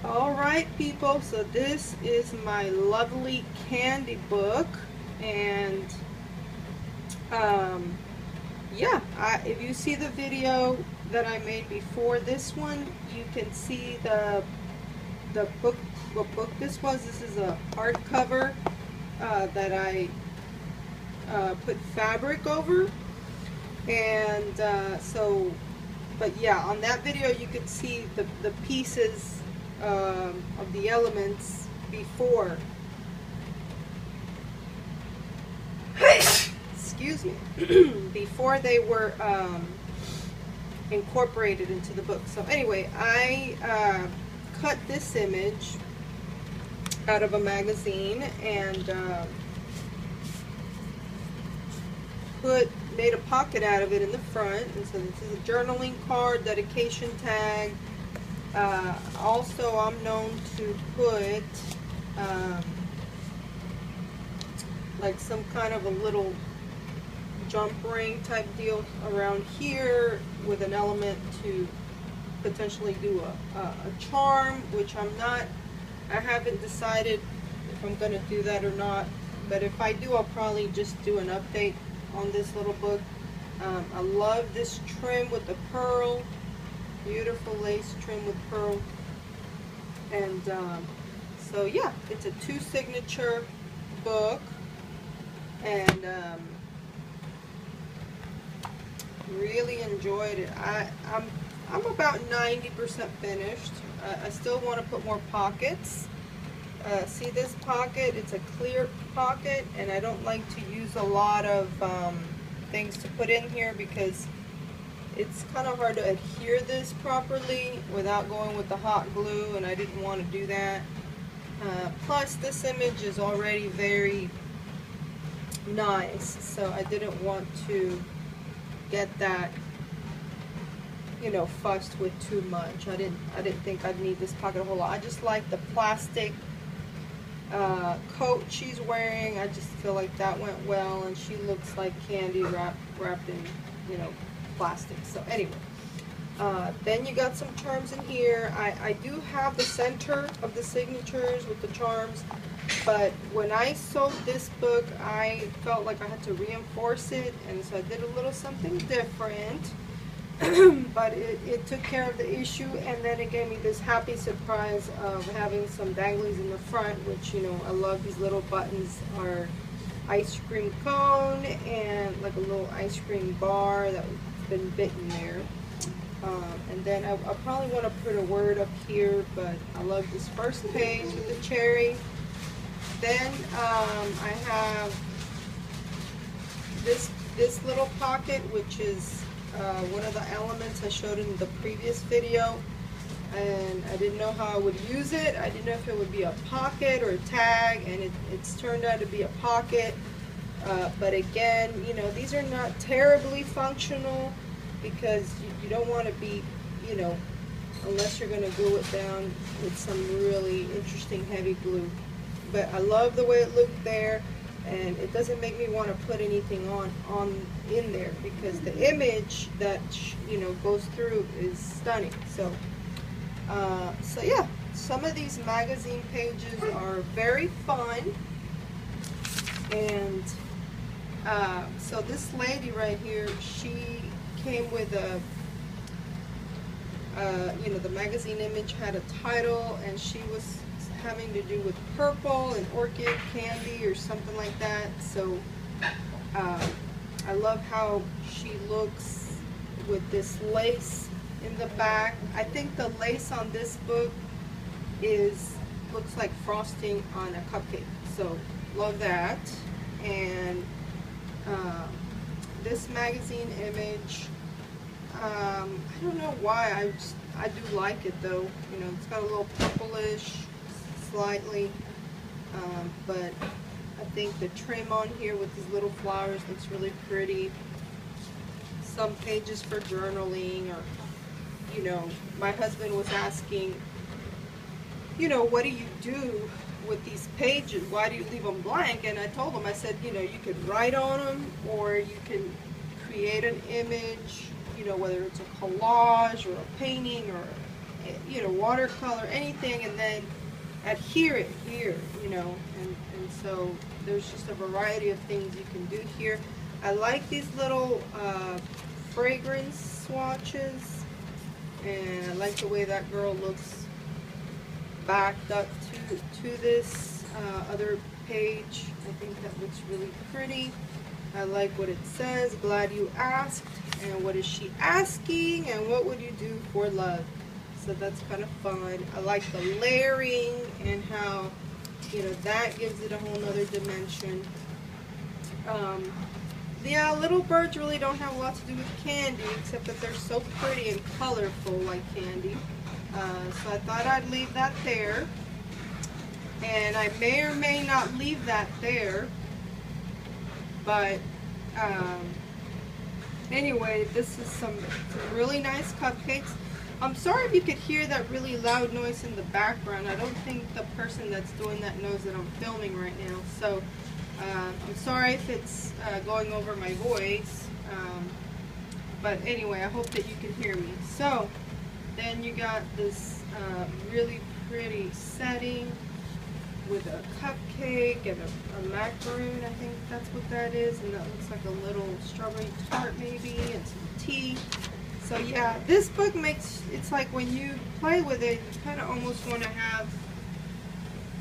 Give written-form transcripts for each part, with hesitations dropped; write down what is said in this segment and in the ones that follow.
Alright people, so this is my lovely candy book, and yeah, if you see the video that I made before this one, you can see the book, what book this was. This is a hardcover that I put fabric over, and but yeah, on that video you could see the pieces of the elements before. Excuse me. Before they were incorporated into the book. So anyway, I cut this image out of a magazine and made a pocket out of it in the front. And so this is a journaling card, dedication tag. Also, I'm known to put like some kind of a little jump ring type deal around here with an element to potentially do a charm, which I haven't decided if I'm going to do that or not, but if I do, I'll probably just do an update on this little book. I love this trim with the pearl, beautiful lace trim with pearl, and so yeah, it's a 2 signature book, and really enjoyed it. I'm about 90% finished. I still want to put more pockets. See this pocket? It's a clear pocket, and I don't like to use a lot of things to put in here because it's kind of hard to adhere this properly without going with the hot glue, and I didn't want to do that. Plus, this image is already very nice, so I didn't want to get that, you know, fussed with too much. I didn't think I'd need this pocket a whole lot. I just like the plastic coat she's wearing. I just feel like that went well, and she looks like candy wrapped in, you know, plastic. So anyway, then you got some charms in here. I do have the center of the signatures with the charms, but when I sewed this book, I felt like I had to reinforce it, and so I did a little something different. But it took care of the issue, and then it gave me this happy surprise of having some danglies in the front, which, you know, I love. These little buttons are ice cream cone and like a little ice cream bar that's been bitten there. And then I probably want to put a word up here, but I love this first page with the cherry. Then I have this little pocket, which is one of the elements I showed in the previous video, and I didn't know how I would use it. I didn't know if it would be a pocket or a tag, and it's turned out to be a pocket. But again, you know, these are not terribly functional because you don't want to be, you know, unless you're going to glue it down with some really interesting heavy glue. But I love the way it looked there, and it doesn't make me want to put anything on in there because the image that, you know, goes through is stunning. So so yeah, some of these magazine pages are very fun. And so this lady right here, she came with a you know, the magazine image had a title, and she was having to do with purple and orchid candy or something like that. So I love how she looks with this lace in the back. I think the lace on this book looks like frosting on a cupcake, so love that. And this magazine image, I don't know why, I do like it though. You know, it's got a little purplish slightly, but I think the trim on here with these little flowers looks really pretty. Some pages for journaling, or, you know, my husband was asking, you know, what do you do with these pages? Why do you leave them blank? And I told him, I said, you know, you could write on them, or you can create an image, you know, whether it's a collage or a painting or you know, watercolor, anything, and then adhere it here, you know, and so there's just a variety of things you can do here. I like these little fragrance swatches, and I like the way that girl looks backed up to this other page. I think that looks really pretty. I like what it says, glad you asked, and what is she asking, and what would you do for love? So that's kind of fun. I like the layering and how, you know, that gives it a whole nother dimension. Yeah, little birds really don't have a lot to do with candy, except that they're so pretty and colorful like candy. So I thought I'd leave that there. And I may or may not leave that there. But anyway, this is some really nice cupcakes. I'm sorry if you could hear that really loud noise in the background. I don't think the person that's doing that knows that I'm filming right now. So I'm sorry if it's going over my voice. But anyway, I hope that you can hear me. So then you got this really pretty setting with a cupcake and a macaroon. I think that's what that is. And that looks like a little strawberry tart maybe, and some tea. So yeah, this book makes, it's like when you play with it, you kind of almost want to have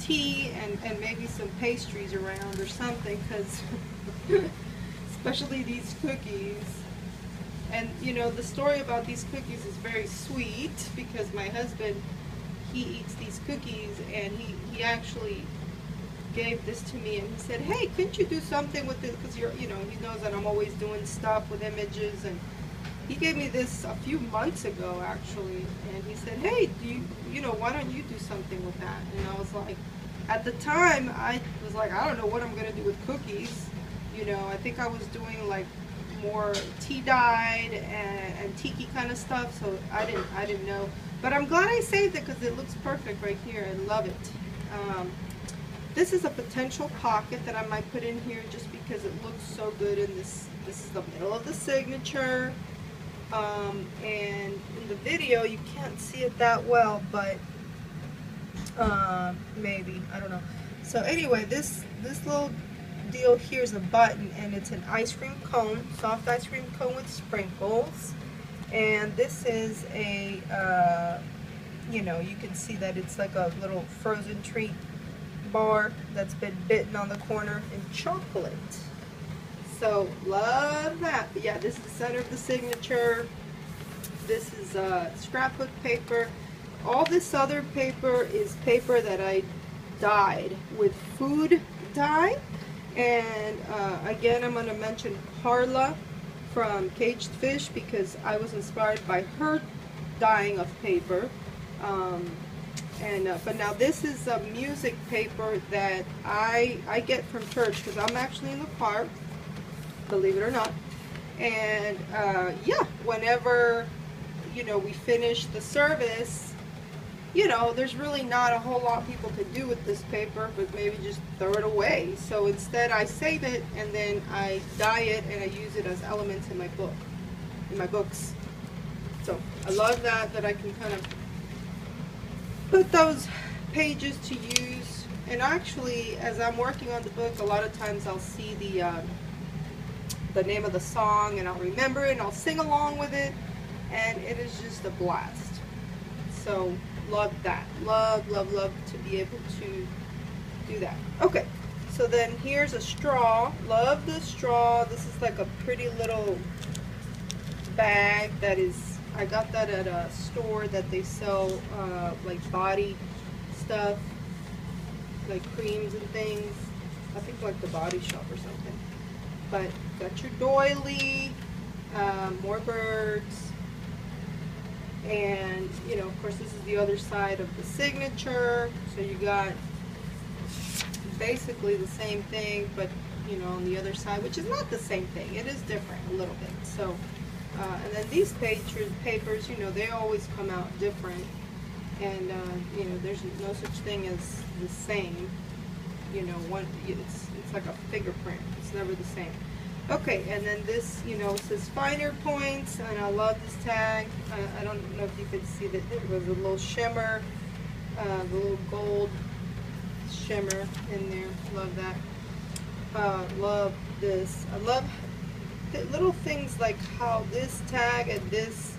tea and maybe some pastries around or something, because especially these cookies. And you know, the story about these cookies is very sweet, because my husband, he eats these cookies, and he actually gave this to me, and he said, hey, couldn't you do something with this, because you know, he knows that I'm always doing stuff with images. And he gave me this a few months ago, actually, and he said, hey, do you know, why don't you do something with that? And I was like, at the time, I was like, I don't know what I'm going to do with cookies. You know, I think I was doing like more tea dyed and tiki kind of stuff, so I didn't know. But I'm glad I saved it, because it looks perfect right here. I love it. This is a potential pocket that I might put in here, just because it looks so good in this. This is the middle of the signature. And in the video you can't see it that well, but maybe, I don't know. So anyway, this little deal here is a button, and it's an ice cream cone, soft ice cream cone with sprinkles. And this is a you know, you can see that it's like a little frozen treat bar that's been bitten on the corner in chocolate. So love that. But yeah, this is the center of the signature. This is scrapbook paper. All this other paper is paper that I dyed with food dye. And again, I'm going to mention Karla from Kagedfish, because I was inspired by her dyeing of paper. But now this is a music paper that I get from church, because I'm actually in the choir, believe it or not. And yeah, whenever, you know, we finish the service, you know, there's really not a whole lot people can do with this paper, but maybe just throw it away. So instead I save it, and then I dye it, and I use it as elements in my book, in my books. So I love that I can kind of put those pages to use. And actually, as I'm working on the book, a lot of times I'll see the name of the song, and I'll remember it, and I'll sing along with it, and it is just a blast. So love that. Love to be able to do that. Okay, so then here's a straw. Love the straw. This is like a pretty little bag that is, I got that at a store that they sell like body stuff, like creams and things. I think like the Body Shop or something. But got your doily, more birds, and you know, of course, this is the other side of the signature. So you got basically the same thing, but you know, on the other side, which is not the same thing. It is different a little bit. So, and then these papers, you know, they always come out different, and you know, there's no such thing as the same. You know, it's like a fingerprint. It's never the same. Okay, and then this, you know, says finer points, and I love this tag. I don't know if you could see that there was a little shimmer, the little gold shimmer in there. Love that. Love this. I love the little things like how this tag and this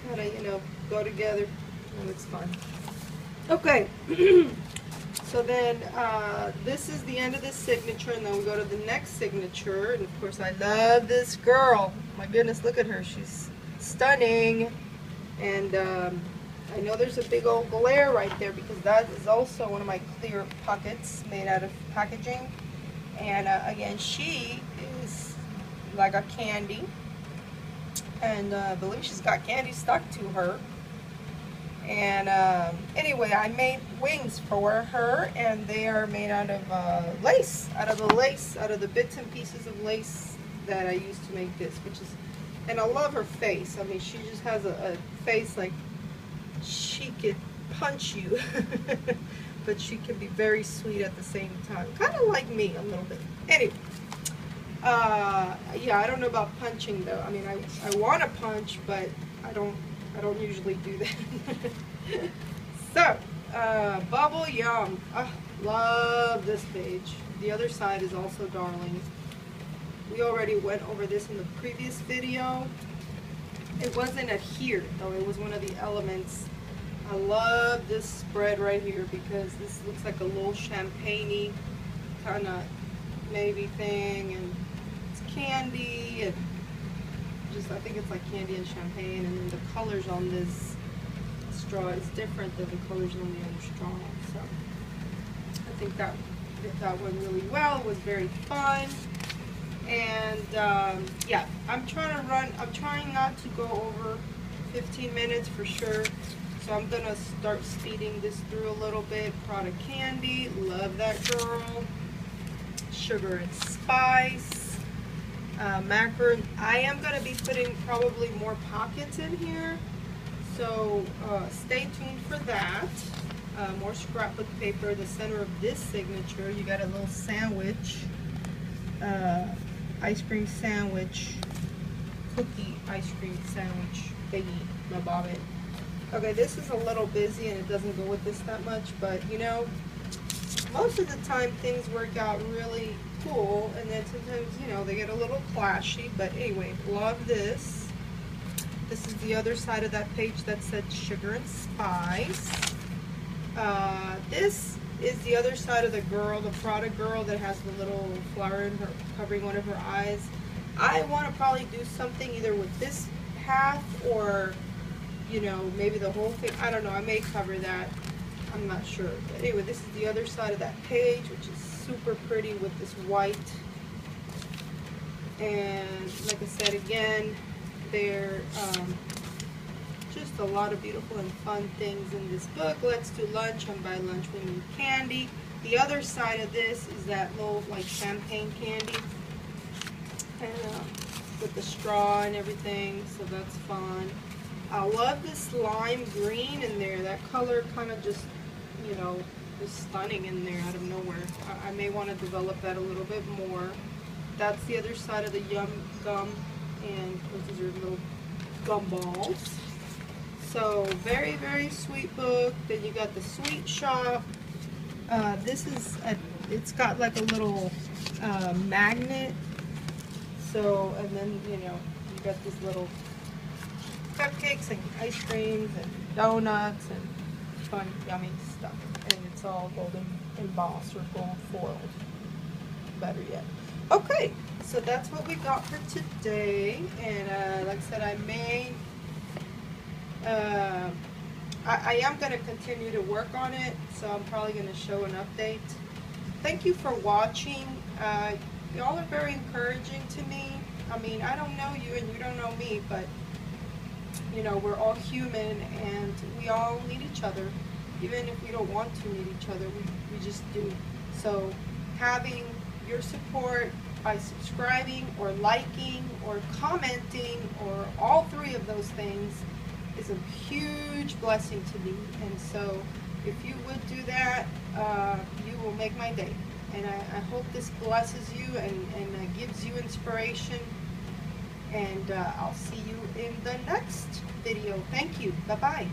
kind of, you know, go together. Oh, it's fun. Okay. So then this is the end of this signature, and then we go to the next signature. And of course, I love this girl. My goodness, look at her. She's stunning. And I know there's a big old glare right there because that is also one of my clear pockets made out of packaging. And again, she is like a candy. And I believe she's got candy stuck to her. And anyway, I made wings for her, and they are made out of lace, out of the bits and pieces of lace that I used to make this, which is, and I love her face. I mean, she just has a face like she could punch you, but she can be very sweet at the same time. Kind of like me a little bit. Anyway, yeah, I don't know about punching though. I mean, I want to punch, but I don't usually do that. So, Bubble Yum. Love this page. The other side is also darling. We already went over this in the previous video. It wasn't adhered though, it was one of the elements. I love this spread right here because this looks like a little champagne-y kind of maybe thing, and it's candy, and just, I think it's like candy and champagne, and then the colors on this straw is different than the colors on the other straw. So I think that went really well. It was very fun. And yeah, I'm trying not to go over 15 minutes for sure. So I'm gonna start speeding this through a little bit. Product Candy, love that girl. Sugar and Spice. Macaron. I am going to be putting probably more pockets in here, so stay tuned for that. More scrapbook paper. The center of this signature, you got a little sandwich, ice cream sandwich, cookie ice cream sandwich thingy, my bobbin. Okay, this is a little busy and it doesn't go with this that much, but you know, most of the time things work out really cool, and then sometimes, you know, they get a little clashy. But anyway, love this. This is the other side of that page that said Sugar and Spice. This is the other side of the girl, the Prada girl that has the little flower in her, covering one of her eyes. I want to probably do something either with this half or, you know, maybe the whole thing. I don't know. I may cover that. I'm not sure. But anyway, this is the other side of that page, which is super pretty with this white. And like I said, again, there just a lot of beautiful and fun things in this book. Let's do lunch, and by lunch we mean candy. The other side of this is that little like champagne candy, and with the straw and everything, so that's fun. I love this lime green in there. That color kind of just, you know, is stunning in there out of nowhere. I may want to develop that a little bit more. That's the other side of the Yum Gum, and those are little gum balls. So very, very sweet book. Then you got the Sweet Shop. This is it's got like a little magnet. So, and then, you know, you got these little cupcakes and ice creams and donuts and fun, yummy stuff. And it's all golden embossed or gold foiled. Better yet. Okay, so that's what we got for today. And like I said, I am going to continue to work on it, so I'm probably going to show an update. Thank you for watching. Y'all are very encouraging to me. I mean, I don't know you and you don't know me, but you know, we're all human and we all need each other. Even if we don't want to need each other, we just do. So having your support by subscribing or liking or commenting or all three of those things is a huge blessing to me. And so if you would do that, you will make my day. And I hope this blesses you and gives you inspiration. And I'll see you in the next video. Thank you. Bye-bye.